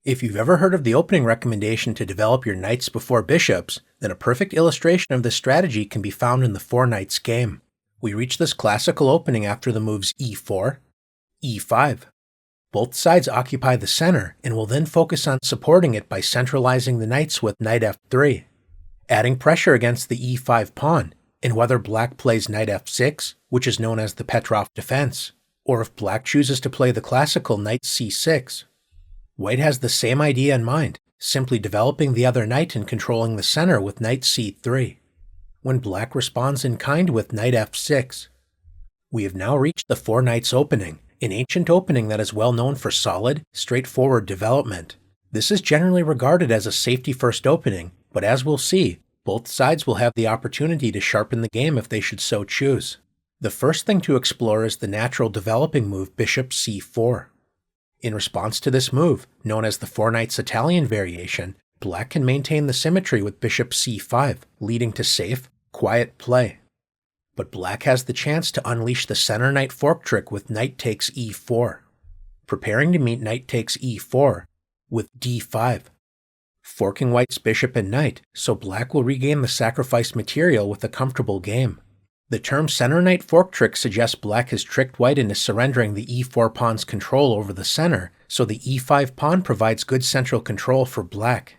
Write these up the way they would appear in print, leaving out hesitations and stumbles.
If you've ever heard of the opening recommendation to develop your knights before bishops, then a perfect illustration of this strategy can be found in the Four Knights game. We reach this classical opening after the moves e4, e5. Both sides occupy the center and will then focus on supporting it by centralizing the knights with knight f3, adding pressure against the e5 pawn, and whether black plays knight f6, which is known as the Petrov defense, or if black chooses to play the classical knight c6. White has the same idea in mind, simply developing the other knight and controlling the center with knight c3, when black responds in kind with knight f6. We have now reached the Four Knights opening, an ancient opening that is well known for solid, straightforward development. This is generally regarded as a safety-first opening, but as we'll see, both sides will have the opportunity to sharpen the game if they should so choose. The first thing to explore is the natural developing move bishop c4. In response to this move, known as the Four Knights Italian variation, black can maintain the symmetry with bishop c5, leading to safe, quiet play. But black has the chance to unleash the center knight fork trick with knight takes e4, preparing to meet knight takes e4 with d5, forking white's bishop and knight, so black will regain the sacrificed material with a comfortable game. The term center knight fork trick suggests black has tricked white into surrendering the e4 pawn's control over the center, so the e5 pawn provides good central control for black.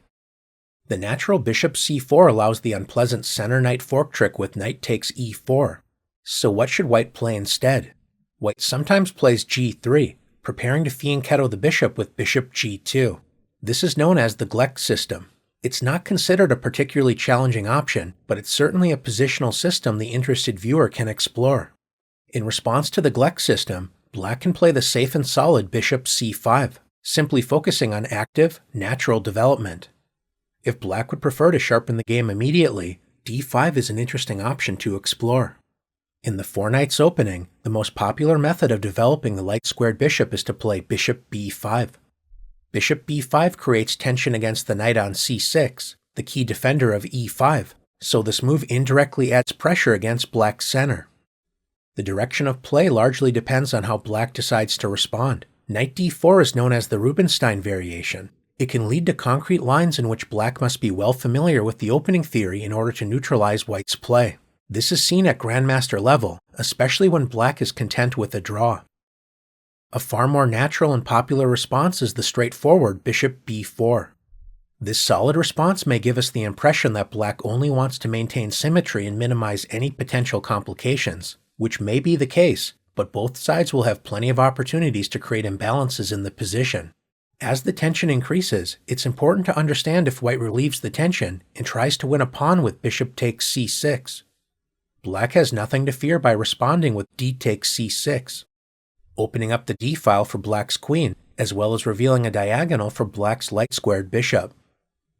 The natural bishop c4 allows the unpleasant center knight fork trick with knight takes e4. So what should white play instead? White sometimes plays g3, preparing to fianchetto the bishop with bishop g2. This is known as the Gleck system. It's not considered a particularly challenging option, but it's certainly a positional system the interested viewer can explore. In response to the Gleck system, black can play the safe and solid bishop c5, simply focusing on active, natural development. If black would prefer to sharpen the game immediately, d5 is an interesting option to explore. In the Four Knights opening, the most popular method of developing the light-squared bishop is to play bishop b5. Bishop b5 creates tension against the knight on c6, the key defender of e5, so this move indirectly adds pressure against black's center. The direction of play largely depends on how black decides to respond. Knight d4 is known as the Rubinstein variation. It can lead to concrete lines in which black must be well familiar with the opening theory in order to neutralize white's play. This is seen at grandmaster level, especially when black is content with a draw. A far more natural and popular response is the straightforward bishop b4. This solid response may give us the impression that black only wants to maintain symmetry and minimize any potential complications, which may be the case, but both sides will have plenty of opportunities to create imbalances in the position. As the tension increases, it's important to understand if white relieves the tension and tries to win a pawn with bishop takes c6. Black has nothing to fear by responding with d takes c6, opening up the d-file for black's queen, as well as revealing a diagonal for black's light-squared bishop.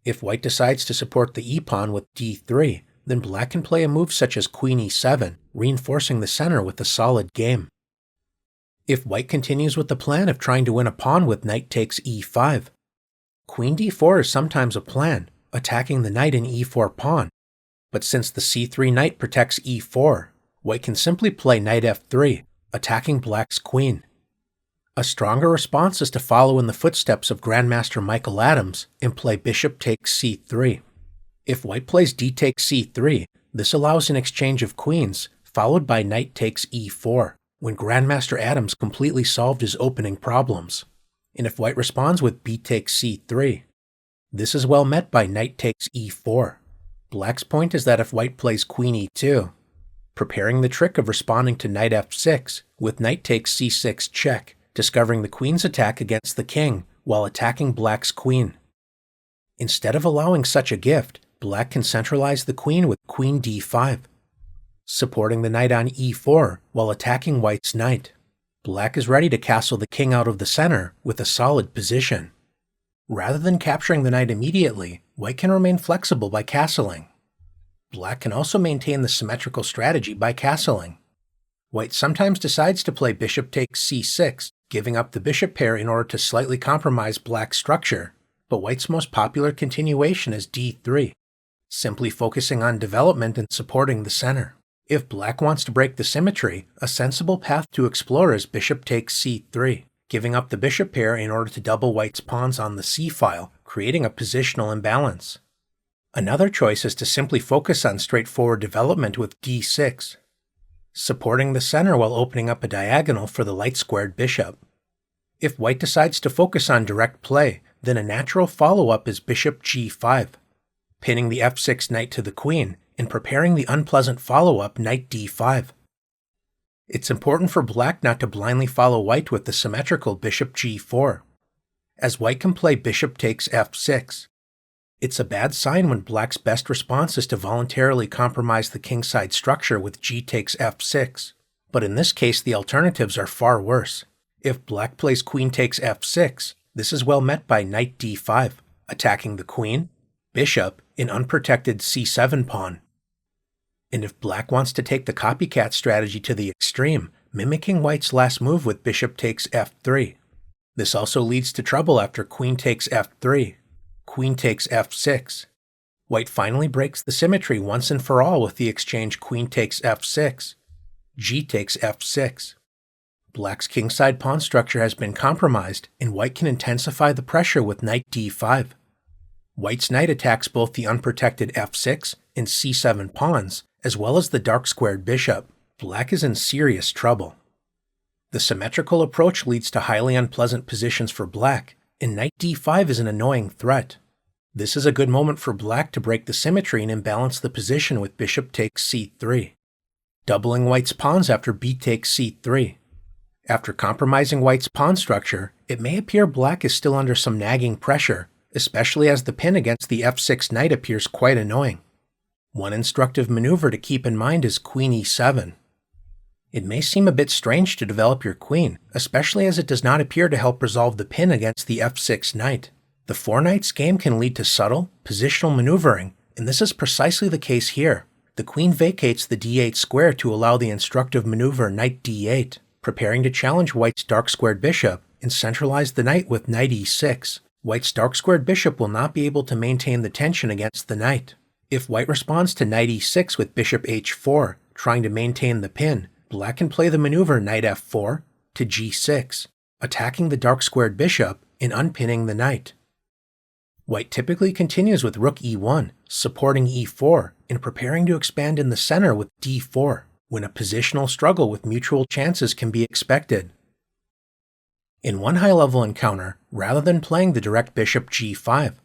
If white decides to support the e-pawn with d3, then black can play a move such as queen e7, reinforcing the center with a solid game. If white continues with the plan of trying to win a pawn with knight takes e5, queen d4 is sometimes a plan, attacking the knight and e4 pawn, but since the c3 knight protects e4, white can simply play knight f3, attacking black's queen. A stronger response is to follow in the footsteps of Grandmaster Michael Adams and play bishop takes c3. If white plays d takes c3, this allows an exchange of queens, followed by knight takes e4, when Grandmaster Adams completely solved his opening problems. And if white responds with b takes c3, this is well met by knight takes e4. Black's point is that if white plays queen e2, preparing the trick of responding to knight f6 with knight takes c6 check, discovering the queen's attack against the king while attacking black's queen. Instead of allowing such a gift, black can centralize the queen with queen d5, supporting the knight on e4 while attacking white's knight. Black is ready to castle the king out of the center with a solid position. Rather than capturing the knight immediately, white can remain flexible by castling. Black can also maintain the symmetrical strategy by castling. White sometimes decides to play bishop takes c6, giving up the bishop pair in order to slightly compromise black's structure, but white's most popular continuation is d3, simply focusing on development and supporting the center. If black wants to break the symmetry, a sensible path to explore is bishop takes c3, giving up the bishop pair in order to double white's pawns on the c-file, creating a positional imbalance. Another choice is to simply focus on straightforward development with d6, supporting the center while opening up a diagonal for the light-squared bishop. If white decides to focus on direct play, then a natural follow-up is bishop g5, pinning the f6 knight to the queen and preparing the unpleasant follow-up knight d5. It's important for black not to blindly follow white with the symmetrical bishop g4, as white can play bishop takes f6. It's a bad sign when black's best response is to voluntarily compromise the kingside structure with g takes f6, but in this case the alternatives are far worse. If black plays queen takes f6, this is well met by knight d5, attacking the queen, bishop, and unprotected c7 pawn. And if black wants to take the copycat strategy to the extreme, mimicking white's last move with bishop takes f3. This also leads to trouble after queen takes f3, queen takes f6. White finally breaks the symmetry once and for all with the exchange queen takes f6, g takes f6. Black's kingside pawn structure has been compromised, and white can intensify the pressure with knight d5. White's knight attacks both the unprotected f6 and c7 pawns, as well as the dark-squared bishop. Black is in serious trouble. The symmetrical approach leads to highly unpleasant positions for black, and knight d5 is an annoying threat. This is a good moment for black to break the symmetry and imbalance the position with bishop takes c3, doubling white's pawns after b takes c3. After compromising white's pawn structure, it may appear black is still under some nagging pressure, especially as the pin against the f6 knight appears quite annoying. One instructive maneuver to keep in mind is queen e7. It may seem a bit strange to develop your queen, especially as it does not appear to help resolve the pin against the f6 knight. The four knights game can lead to subtle, positional maneuvering, and this is precisely the case here. The queen vacates the d8 square to allow the instructive maneuver knight d8, preparing to challenge white's dark-squared bishop and centralize the knight with knight e6. White's dark-squared bishop will not be able to maintain the tension against the knight. If white responds to knight e6 with bishop h4, trying to maintain the pin, black can play the maneuver knight f4 to g6, attacking the dark-squared bishop and unpinning the knight. White typically continues with rook e1, supporting e4, and preparing to expand in the center with d4, when a positional struggle with mutual chances can be expected. In one high-level encounter, rather than playing the direct bishop g5,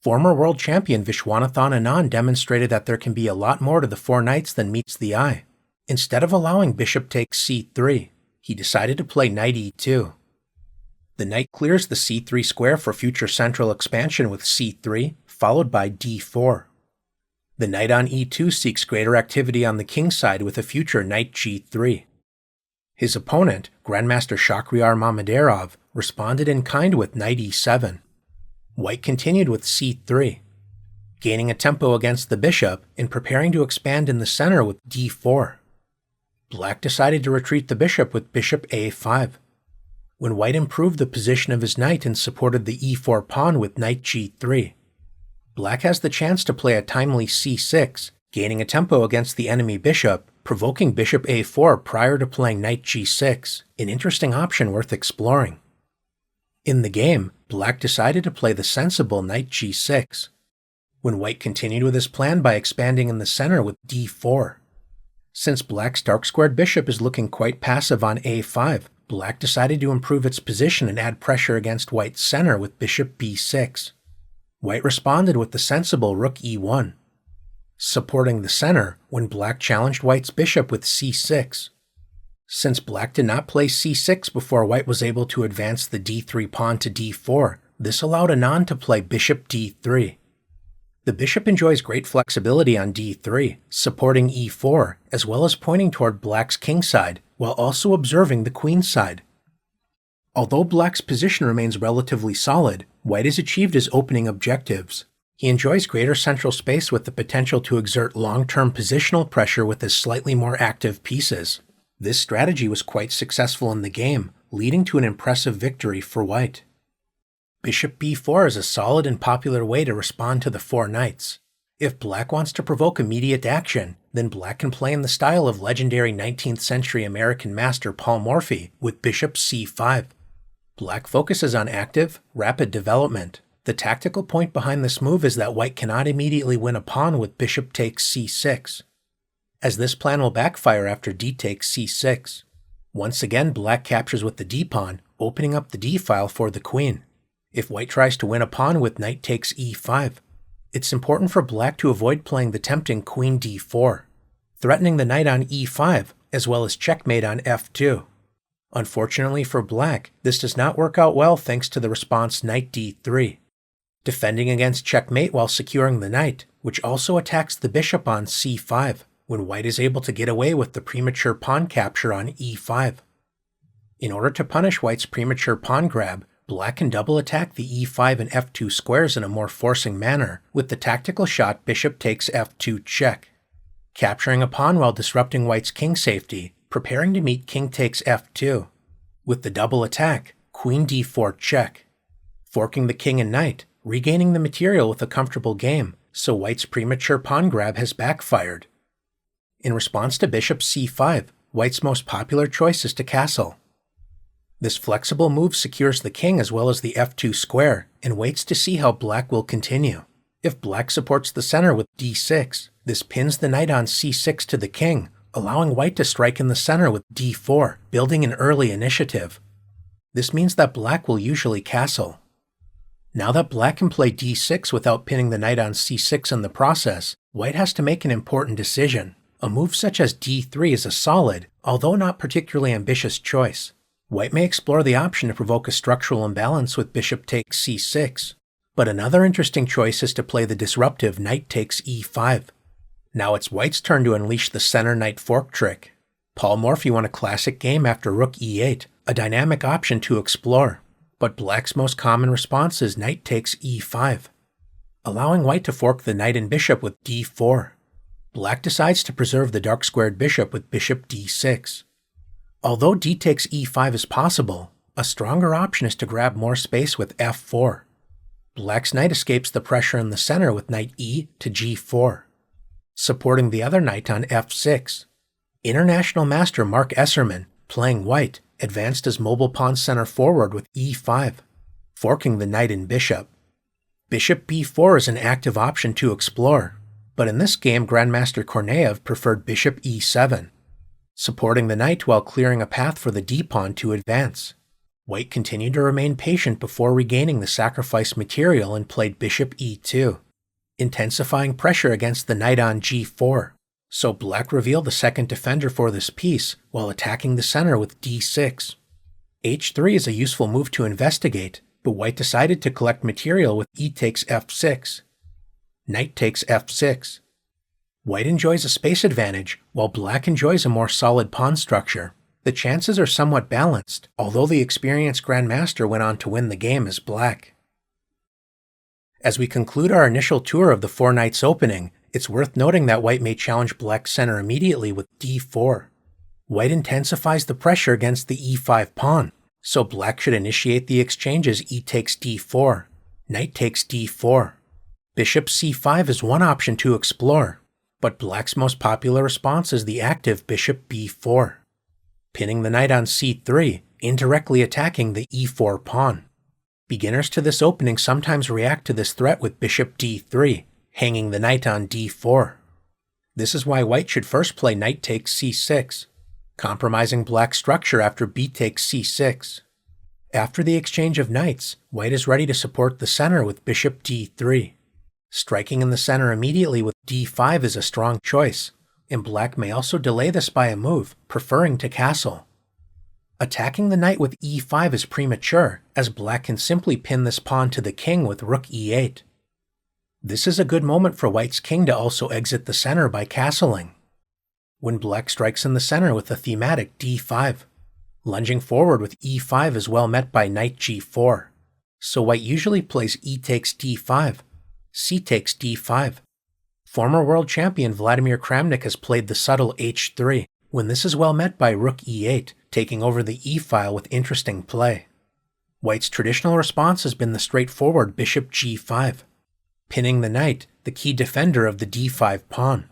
former world champion Vishwanathan Anand demonstrated that there can be a lot more to the four knights than meets the eye. Instead of allowing bishop takes c3, he decided to play knight e2. The knight clears the c3 square for future central expansion with c3, followed by d4. The knight on e2 seeks greater activity on the king's side with a future knight g3. His opponent, Grandmaster Shakhriyar Mamedyarov, responded in kind with knight e7. White continued with c3, gaining a tempo against the bishop and preparing to expand in the center with d4. Black decided to retreat the bishop with bishop a5. When white improved the position of his knight and supported the e4 pawn with knight g3, black has the chance to play a timely c6, gaining a tempo against the enemy bishop, provoking bishop a4 prior to playing knight g6, an interesting option worth exploring. In the game, black decided to play the sensible knight g6, when white continued with his plan by expanding in the center with d4. Since black's dark-squared bishop is looking quite passive on a5, black decided to improve its position and add pressure against white's center with bishop b6. White responded with the sensible rook e1, supporting the center when black challenged white's bishop with c6. Since black did not play c6 before white was able to advance the d3 pawn to d4, this allowed Anand to play bishop d3. The bishop enjoys great flexibility on d3, supporting e4, as well as pointing toward black's king side, while also observing the queen side. Although black's position remains relatively solid, white has achieved his opening objectives. He enjoys greater central space with the potential to exert long-term positional pressure with his slightly more active pieces. This strategy was quite successful in the game, leading to an impressive victory for white. Bishop b4 is a solid and popular way to respond to the four knights. If black wants to provoke immediate action, then black can play in the style of legendary 19th century American master Paul Morphy with bishop c5. Black focuses on active, rapid development. The tactical point behind this move is that white cannot immediately win a pawn with bishop takes c6, as this plan will backfire after d takes c6. Once again, black captures with the d-pawn, opening up the d-file for the queen. If white tries to win a pawn with knight takes e5, it's important for black to avoid playing the tempting queen d4, threatening the knight on e5, as well as checkmate on f2. Unfortunately for black, this does not work out well thanks to the response knight d3, defending against checkmate while securing the knight, which also attacks the bishop on c5, when white is able to get away with the premature pawn capture on e5. In order to punish white's premature pawn grab, black can double attack the e5 and f2 squares in a more forcing manner with the tactical shot bishop takes f2 check, capturing a pawn while disrupting white's king safety, preparing to meet king takes f2. With the double attack, queen d4 check, forking the king and knight, regaining the material with a comfortable game, so white's premature pawn grab has backfired. In response to bishop c5, white's most popular choice is to castle. This flexible move secures the king as well as the f2 square and waits to see how black will continue. If black supports the center with d6, this pins the knight on c6 to the king, allowing white to strike in the center with d4, building an early initiative. This means that black will usually castle. Now that black can play d6 without pinning the knight on c6 in the process, white has to make an important decision. A move such as d3 is a solid, although not particularly ambitious choice. White may explore the option to provoke a structural imbalance with bishop takes c6, but another interesting choice is to play the disruptive knight takes e5. Now it's white's turn to unleash the center knight fork trick. Paul Morphy won a classic game after rook e8, a dynamic option to explore, but black's most common response is knight takes e5, allowing white to fork the knight and bishop with d4. Black decides to preserve the dark squared bishop with bishop d6. Although d takes e5 is possible, a stronger option is to grab more space with f4. Black's knight escapes the pressure in the center with knight e to g4, supporting the other knight on f6. International master Mark Esserman, playing white, advanced his mobile pawn center forward with e5, forking the knight and bishop. Bishop b4 is an active option to explore, but in this game Grandmaster Korneev preferred bishop e7, supporting the knight while clearing a path for the d-pawn to advance. White continued to remain patient before regaining the sacrificed material and played bishop e2, intensifying pressure against the knight on g4, so black revealed the second defender for this piece while attacking the center with d6. h3 is a useful move to investigate, but white decided to collect material with e takes f6. Knight takes f6. White enjoys a space advantage, while black enjoys a more solid pawn structure. The chances are somewhat balanced, although the experienced grandmaster went on to win the game as black. As we conclude our initial tour of the Four Knights opening, it's worth noting that white may challenge black's center immediately with d4. White intensifies the pressure against the e5 pawn, so black should initiate the exchange as e takes d4, knight takes d4. Bishop c5 is one option to explore, but black's most popular response is the active bishop b4, pinning the knight on c3, indirectly attacking the e4 pawn. Beginners to this opening sometimes react to this threat with bishop d3, hanging the knight on d4. This is why white should first play knight takes c6, compromising black's structure after b takes c6. After the exchange of knights, white is ready to support the center with bishop d3. Striking in the center immediately with d5 is a strong choice, and black may also delay this by a move, preferring to castle. Attacking the knight with e5 is premature, as black can simply pin this pawn to the king with rook e8. This is a good moment for white's king to also exit the center by castling. When black strikes in the center with the thematic d5, lunging forward with e5 is well met by knight g4, so white usually plays e takes d5, c takes d5. Former world champion Vladimir Kramnik has played the subtle h3, when this is well met by rook e8, taking over the e-file with interesting play. White's traditional response has been the straightforward bishop g5, pinning the knight, the key defender of the d5 pawn.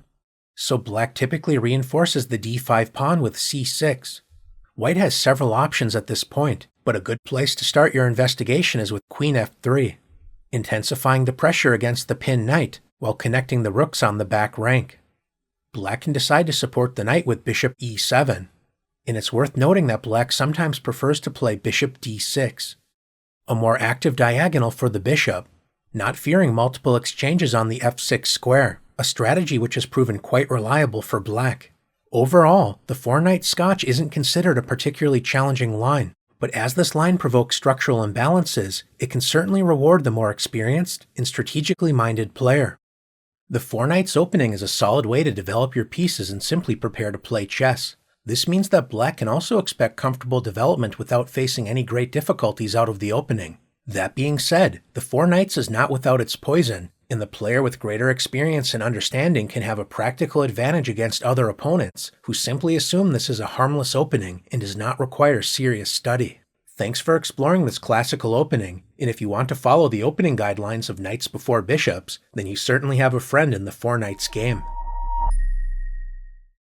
So black typically reinforces the d5 pawn with c6. White has several options at this point, But a good place to start your investigation is with Queen f3, intensifying the pressure against the pinned knight while connecting the rooks on the back rank. Black can decide to support the knight with bishop e7, and it's worth noting that Black sometimes prefers to play bishop d6, a more active diagonal for the bishop, not fearing multiple exchanges on the f6 square, a strategy which has proven quite reliable for Black. Overall, the 4-knight Scotch isn't considered a particularly challenging line, but as this line provokes structural imbalances, it can certainly reward the more experienced and strategically minded player. The 4-knights opening is a solid way to develop your pieces and simply prepare to play chess. This means that Black can also expect comfortable development without facing any great difficulties out of the opening. That being said, the 4 knights is not without its poison, and the player with greater experience and understanding can have a practical advantage against other opponents who simply assume this is a harmless opening and does not require serious study. Thanks for exploring this classical opening, and if you want to follow the opening guidelines of Knights Before Bishops, then you certainly have a friend in the 4 Knights game.